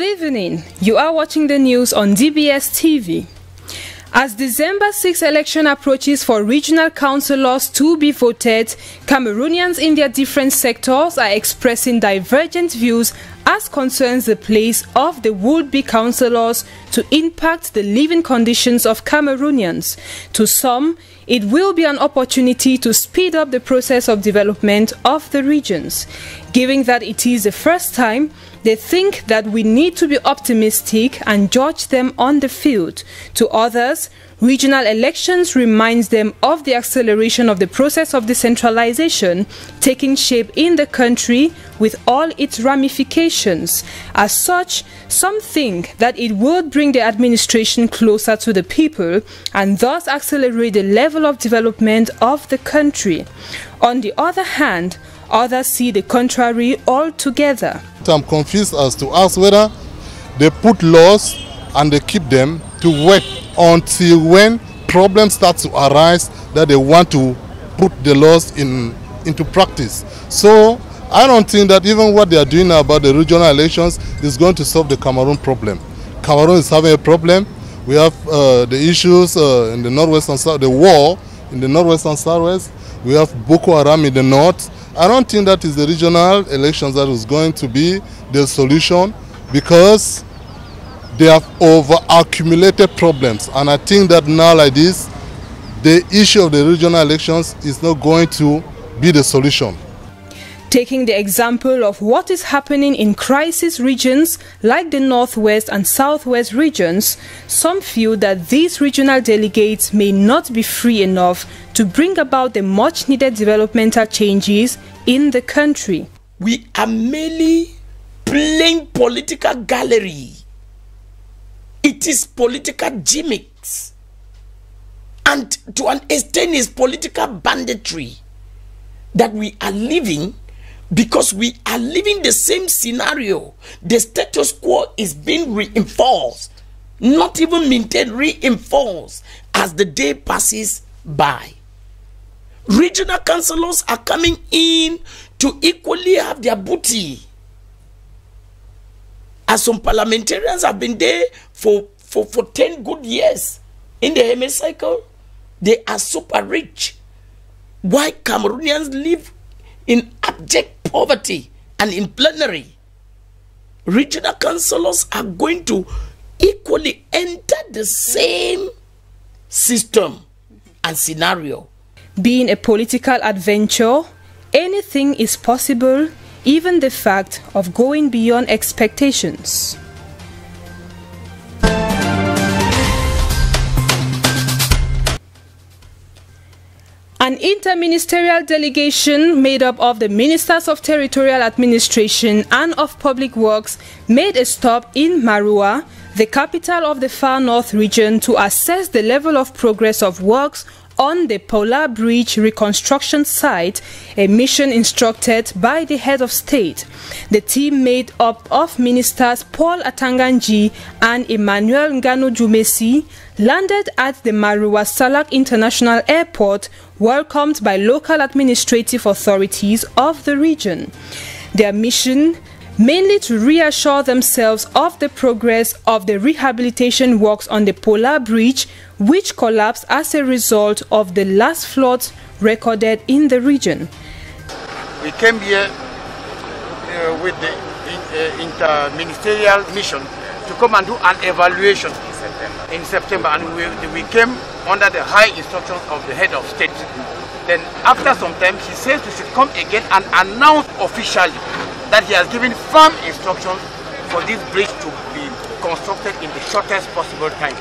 evening. You are watching the news on DBS TV. As December 6 election approaches for regional councillors to be voted, Cameroonians in their different sectors are expressing divergent views as concerns the place of the would-be councillors to impact the living conditions of Cameroonians. To some, it will be an opportunity to speed up the process of development of the regions. Given that it is the first time, they think that we need to be optimistic and judge them on the field. To others, regional elections reminds them of the acceleration of the process of decentralization taking shape in the country with all its ramifications. As such, some think that it would bring the administration closer to the people and thus accelerate the level of development of the country. On the other hand, others see the contrary altogether. I'm confused as to ask whether they put laws and they keep them to wait until when problems start to arise that they want to put the laws into practice. So I don't think that even what they are doing now about the regional elections is going to solve the Cameroon problem. Cameroon is having a problem. We have the issues in the northwestern south, the war in the northwestern southwest. We have Boko Haram in the north. I don't think that is the regional elections that is going to be the solution, because they have over-accumulated problems. And I think that now like this, the issue of the regional elections is not going to be the solution. Taking the example of what is happening in crisis regions like the Northwest and Southwest regions, some feel that these regional delegates may not be free enough to bring about the much-needed developmental changes in the country. We are merely playing political gallery. It is political gimmicks. And to an extent is political banditry that we are living, because we are living the same scenario. The status quo is being reinforced, not even maintained, reinforced as the day passes by. Regional councillors are coming in to equally have their booty. As some parliamentarians have been there for 10 good years in the hemicycle, they are super rich. Why Cameroonians live in abject poverty and in plenary? Regional councillors are going to equally enter the same system and scenario. Being a political adventure, anything is possible, even the fact of going beyond expectations. An interministerial delegation made up of the Ministers of Territorial Administration and of Public Works made a stop in Marua, the capital of the Far North region, to assess the level of progress of works on the Polar Bridge reconstruction site, a mission instructed by the head of state. The team made up of Ministers Paul Atanganji and Emmanuel Ngano Jumesi landed at the Marua Salak International Airport, welcomed by local administrative authorities of the region. Their mission, mainly to reassure themselves of the progress of the rehabilitation works on the Polar Bridge, which collapsed as a result of the last floods recorded in the region. We came here with the interministerial mission to come and do an evaluation in September, and we came under the high instructions of the head of state. Then after some time, he says we should come again and announce officially that he has given firm instructions for this bridge to be constructed in the shortest possible time.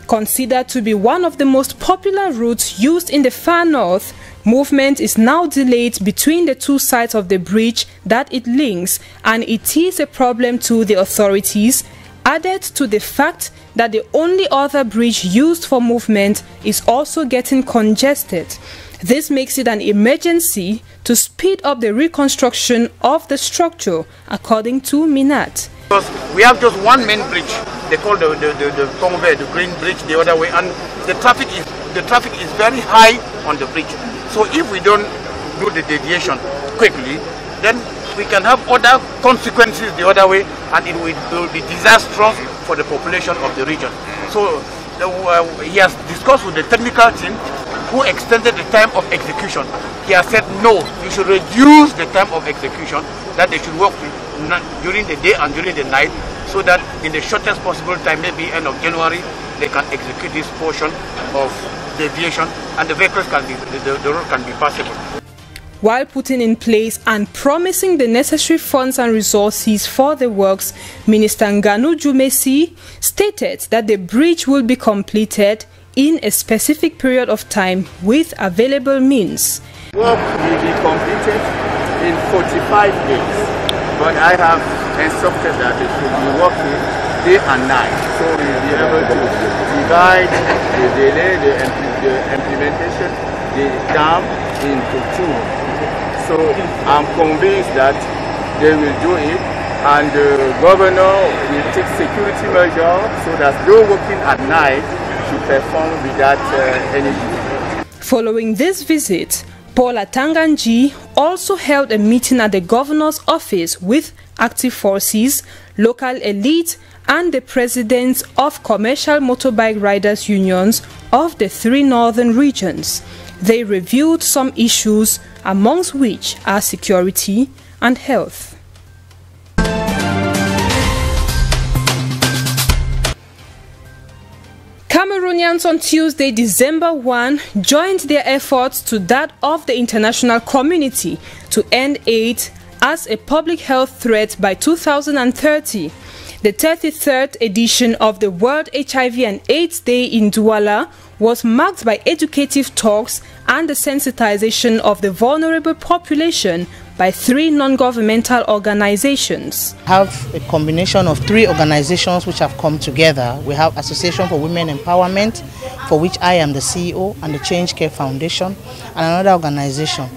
Considered to be one of the most popular routes used in the Far North, movement is now delayed between the two sides of the bridge that it links, and it is a problem to the authorities, added to the fact that the only other bridge used for movement is also getting congested. This makes it an emergency to speed up the reconstruction of the structure, according to Minat. Because we have just one main bridge, they call the Convey, the green bridge, the other way, and the traffic is very high on the bridge. So if we don't do the deviation quickly, then we can have other consequences the other way, and it will be disastrous for the population of the region. So he has discussed with the technical team, who extended the time of execution. He has said no, you should reduce the time of execution, that they should work during the day and during the night, so that in the shortest possible time, maybe end of January, they can execute this portion of deviation, and the vehicles can be, the road can be passable. While putting in place and promising the necessary funds and resources for the works, Minister Nganu Jumesi stated that the bridge will be completed in a specific period of time with available means. Work will be completed in 45 days, but I have instructed that it should be working day and night, so we will be able to divide the delay, the implementation, the dam into two. So I'm convinced that they will do it, and the governor will take security measures so that those working at night should perform without any difficulty. Following this visit, Paul Atanganji also held a meeting at the governor's office with active forces, local elite, and the presidents of commercial motorbike riders unions of the 3 northern regions. They reviewed some issues, amongst which are security and health. Cameroonians on Tuesday, December 1, joined their efforts to that of the international community to end AIDS as a public health threat by 2030. The 33rd edition of the World HIV and AIDS Day in Douala was marked by educative talks and the sensitization of the vulnerable population by 3 non-governmental organizations. We have a combination of 3 organizations which have come together. We have Association for Women Empowerment, for which I am the CEO, and the Change Care Foundation, and another organization.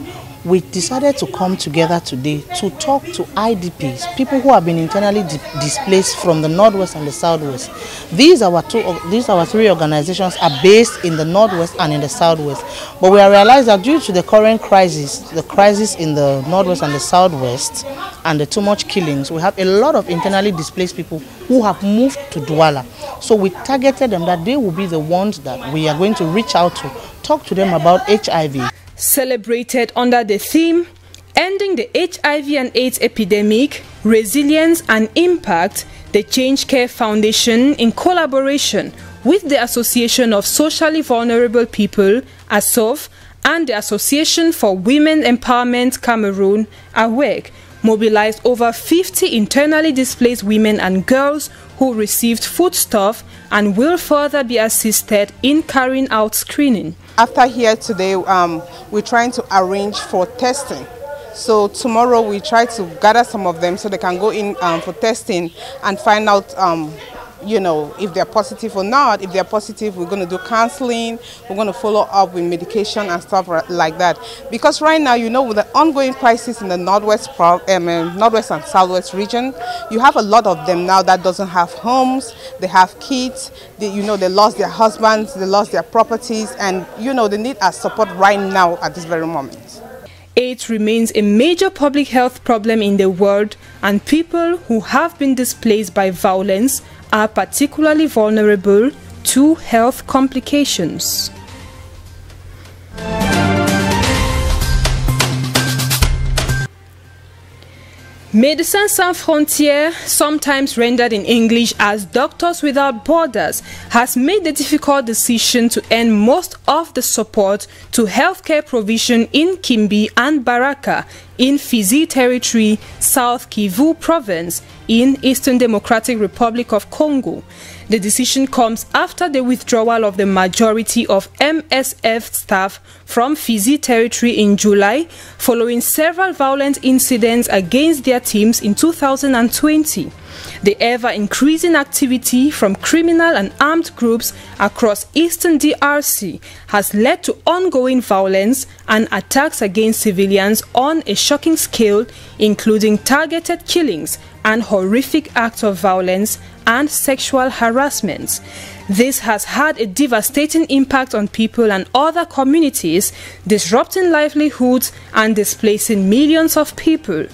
We decided to come together today to talk to IDPs, people who have been internally displaced from the Northwest and the Southwest. These our 3 organizations are based in the Northwest and in the Southwest. But we have realized that due to the current crisis, the crisis in the Northwest and the Southwest, and the too much killings, we have a lot of internally displaced people who have moved to Douala. So we targeted them that they will be the ones that we are going to reach out to, talk to them about HIV. Celebrated under the theme, Ending the HIV and AIDS Epidemic, Resilience and Impact, the Change Care Foundation, in collaboration with the Association of Socially Vulnerable People, ASOV, and the Association for Women Empowerment Cameroon, AWEC, mobilized over 50 internally displaced women and girls who received foodstuff and will further be assisted in carrying out screening. After here today, we're trying to arrange for testing. So tomorrow we try to gather some of them so they can go in for testing and find out you know, if they're positive or not. If they're positive, we're going to do counseling, we're going to follow up with medication and stuff like that. Because right now, you know, with the ongoing crisis in the Northwest and Southwest region, you have a lot of them now that doesn't have homes, they have kids, they lost their husbands, they lost their properties, and, you know, they need our support right now at this very moment. AIDS remains a major public health problem in the world, and people who have been displaced by violence are particularly vulnerable to health complications. Médecins Sans Frontières, sometimes rendered in English as Doctors Without Borders, has made the difficult decision to end most of the support to healthcare provision in Kimbi and Baraka in Fizi Territory, South Kivu Province, in Eastern Democratic Republic of Congo. The decision comes after the withdrawal of the majority of MSF staff from Fizi Territory in July, following several violent incidents against their teams in 2020. The ever-increasing activity from criminal and armed groups across Eastern DRC has led to ongoing violence and attacks against civilians on a shocking scale, including targeted killings and horrific acts of violence and sexual harassment. This has had a devastating impact on people and other communities, disrupting livelihoods and displacing millions of people.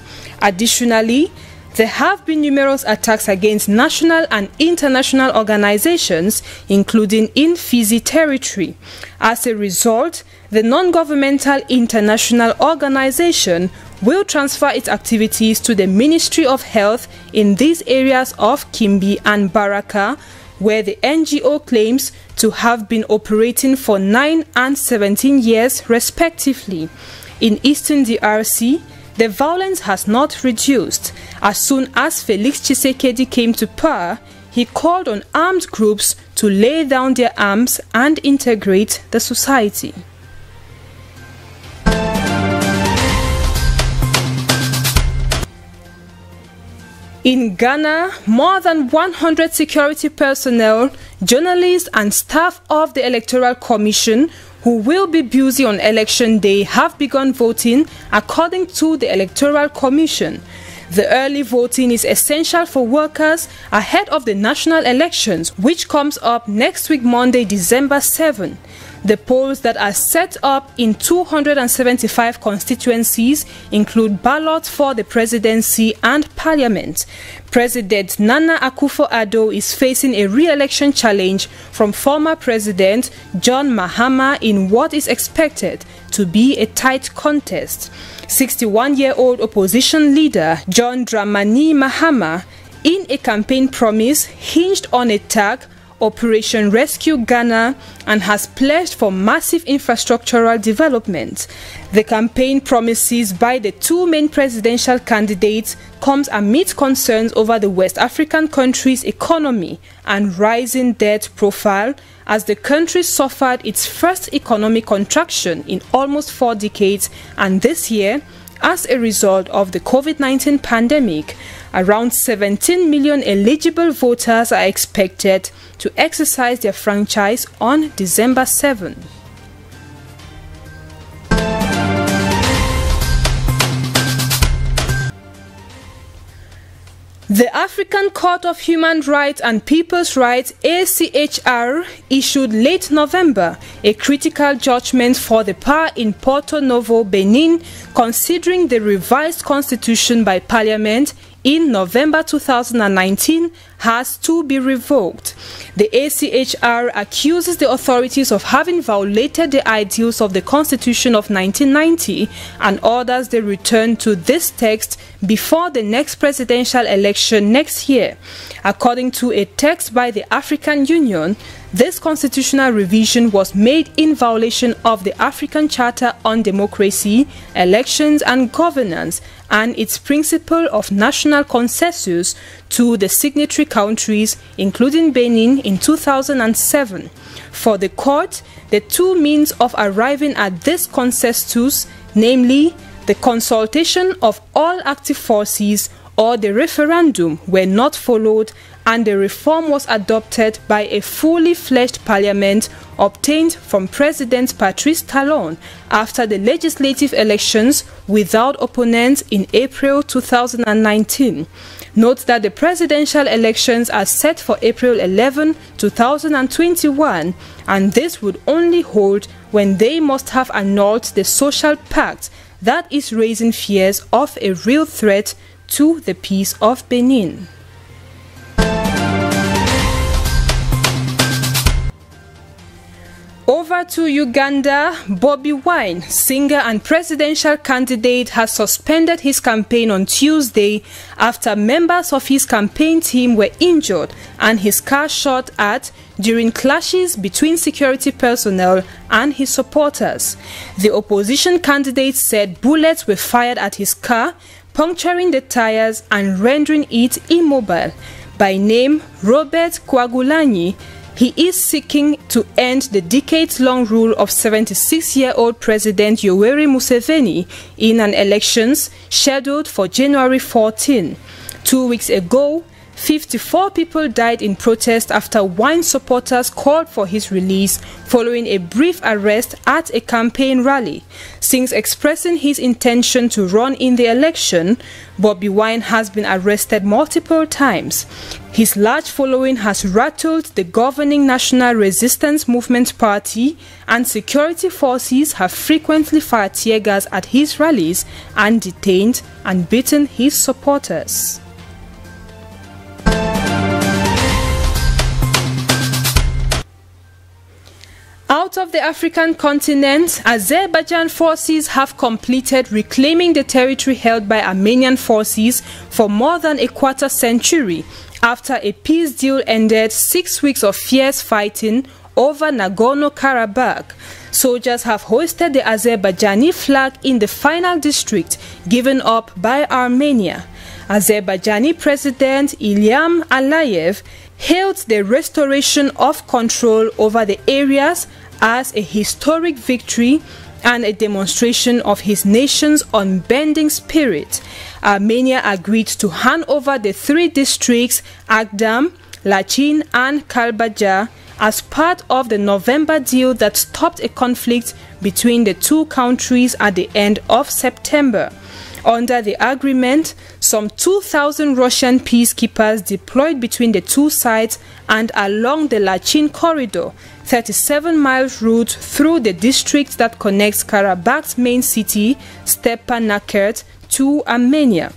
Additionally, there have been numerous attacks against national and international organizations, including in Fizi territory. As a result, the non-governmental international organization will transfer its activities to the Ministry of Health in these areas of Kimbi and Baraka, where the NGO claims to have been operating for 9 and 17 years respectively. In Eastern DRC, the violence has not reduced. As soon as Felix Tshisekedi came to power, he called on armed groups to lay down their arms and integrate the society. In Ghana, more than 100 security personnel, journalists and staff of the Electoral Commission who will be busy on election day have begun voting according to the Electoral Commission. The early voting is essential for workers ahead of the national elections, which comes up next week, Monday, December 7. The polls that are set up in 275 constituencies include ballots for the presidency and parliament. President Nana Akufo-Addo is facing a re-election challenge from former President John Mahama in what is expected to be a tight contest. 61-year-old opposition leader John Dramani Mahama, in a campaign promise hinged on a tag, Operation Rescue Ghana, and has pledged for massive infrastructural development. The campaign promises by the two main presidential candidates comes amid concerns over the West African country's economy and rising debt profile, as the country suffered its first economic contraction in almost 4 decades, and this year, as a result of the COVID-19 pandemic, around 17 million eligible voters are expected to exercise their franchise on December 7. The African Court of Human Rights and People's Rights, ACHR, issued late November a critical judgment for the power in Porto Novo, Benin, considering the revised constitution by Parliament in November 2019 has to be revoked. The ACHR accuses the authorities of having violated the ideals of the Constitution of 1990 and orders the return to this text before the next presidential election next year. According to a text by the African Union, this constitutional revision was made in violation of the African Charter on Democracy, Elections and Governance and its principle of national consensus to the signatory countries, including Benin, in 2007. For the court, the two means of arriving at this consensus, namely the consultation of all active forces or the referendum, were not followed, and the reform was adopted by a fully fledged parliament obtained from President Patrice Talon after the legislative elections without opponents in April 2019. Note that the presidential elections are set for April 11, 2021, and this would only hold when they must have annulled the social pact that is raising fears of a real threat to the peace of Benin. Over to Uganda, Bobi Wine, singer and presidential candidate, has suspended his campaign on Tuesday after members of his campaign team were injured and his car shot at during clashes between security personnel and his supporters. The opposition candidate said bullets were fired at his car, puncturing the tires and rendering it immobile. By name Robert Kyagulanyi, he is seeking to end the decades-long rule of 76-year-old President Yoweri Museveni in an elections scheduled for January 14. 2 weeks ago, 54 people died in protest after wine supporters called for his release following a brief arrest at a campaign rally. Since expressing his intention to run in the election, Bobi Wine has been arrested multiple times. His large following has rattled the governing National Resistance Movement Party, and security forces have frequently fired tear gas at his rallies and detained and beaten his supporters. Out of the African continent, Azerbaijan forces have completed reclaiming the territory held by Armenian forces for more than a quarter century after a peace deal ended 6 weeks of fierce fighting over Nagorno-Karabakh. Soldiers have hoisted the Azerbaijani flag in the final district given up by Armenia. Azerbaijani President Ilham Aliyev hailed the restoration of control over the areas as a historic victory and a demonstration of his nation's unbending spirit. Armenia agreed to hand over the 3 districts, Agdam, Lachin and Kalbajar, as part of the November deal that stopped a conflict between the two countries at the end of September. Under the agreement, some 2,000 Russian peacekeepers deployed between the two sides and along the Lachin corridor, 37-mile route through the district that connects Karabakh's main city, Stepanakert, to Armenia.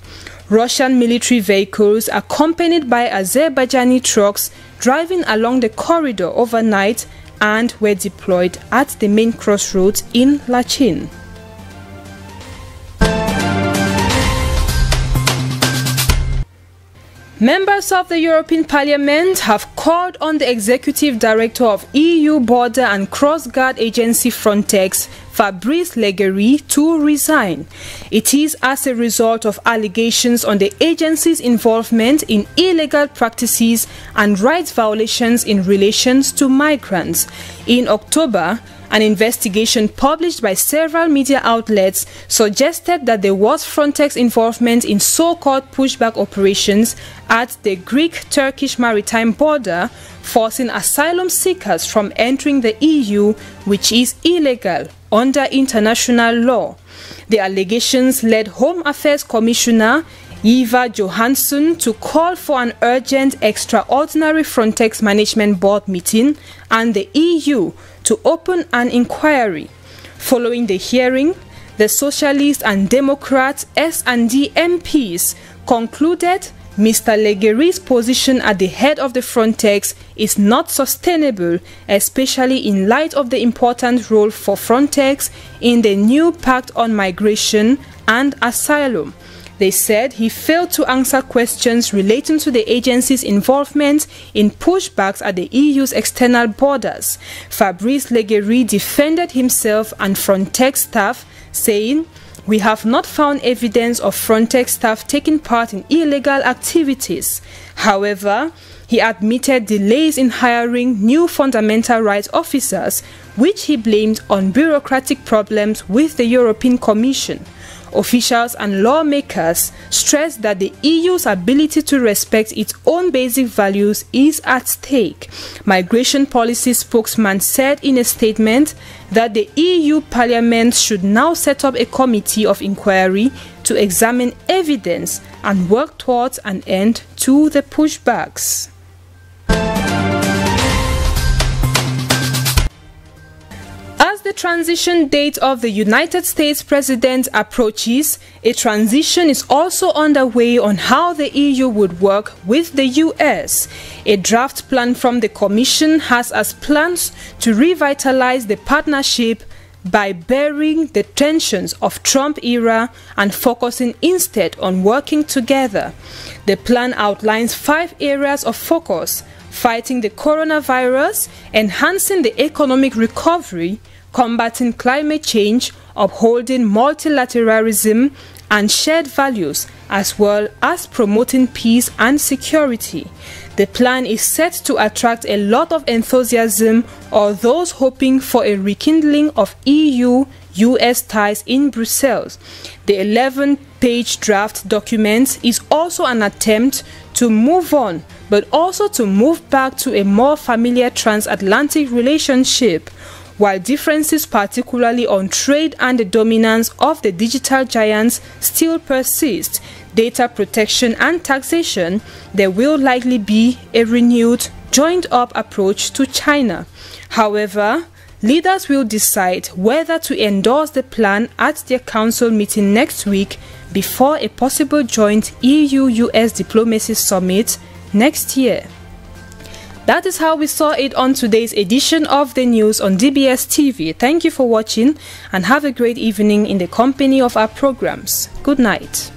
Russian military vehicles accompanied by Azerbaijani trucks driving along the corridor overnight and were deployed at the main crossroads in Lachin. Members of the European Parliament have called on the Executive Director of EU Border and Cross Guard Agency Frontex, Fabrice Leggeri, to resign. It is as a result of allegations on the agency's involvement in illegal practices and rights violations in relation to migrants. In October, an investigation published by several media outlets suggested that there was Frontex involvement in so-called pushback operations at the Greek-Turkish maritime border, forcing asylum seekers from entering the EU, which is illegal under international law. The allegations led Home Affairs Commissioner Eva Johansson to call for an urgent extraordinary Frontex Management Board meeting and the EU to open an inquiry. Following the hearing, the Socialist and Democrat S&D MPs concluded Mr. Leggeri's position at the head of the Frontex is not sustainable, especially in light of the important role for Frontex in the new Pact on Migration and Asylum. They said he failed to answer questions relating to the agency's involvement in pushbacks at the EU's external borders. Fabrice Leggeri defended himself and Frontex staff, saying, "We have not found evidence of Frontex staff taking part in illegal activities." However, he admitted delays in hiring new fundamental rights officers, which he blamed on bureaucratic problems with the European Commission. Officials and lawmakers stressed that the EU's ability to respect its own basic values is at stake. Migration policy spokesman said in a statement that the EU Parliament should now set up a committee of inquiry to examine evidence and work towards an end to the pushbacks. As the transition date of the United States president approaches, a transition is also underway on how the EU would work with the US. A draft plan from the Commission has as plans to revitalize the partnership by burying the tensions of Trump era and focusing instead on working together. The plan outlines 5 areas of focus: fighting the coronavirus, enhancing the economic recovery, combating climate change, upholding multilateralism and shared values, as well as promoting peace and security. The plan is set to attract a lot of enthusiasm or those hoping for a rekindling of EU-US ties in Brussels. The 11-page draft document is also an attempt to move on, but also to move back to a more familiar transatlantic relationship. While differences, particularly on trade and the dominance of the digital giants, still persist, data protection and taxation, there will likely be a renewed, joined-up approach to China. However, leaders will decide whether to endorse the plan at their council meeting next week before a possible joint EU-US diplomacy summit next year. That is how we saw it on today's edition of the news on DBS TV. Thank you for watching and have a great evening in the company of our programs. Good night.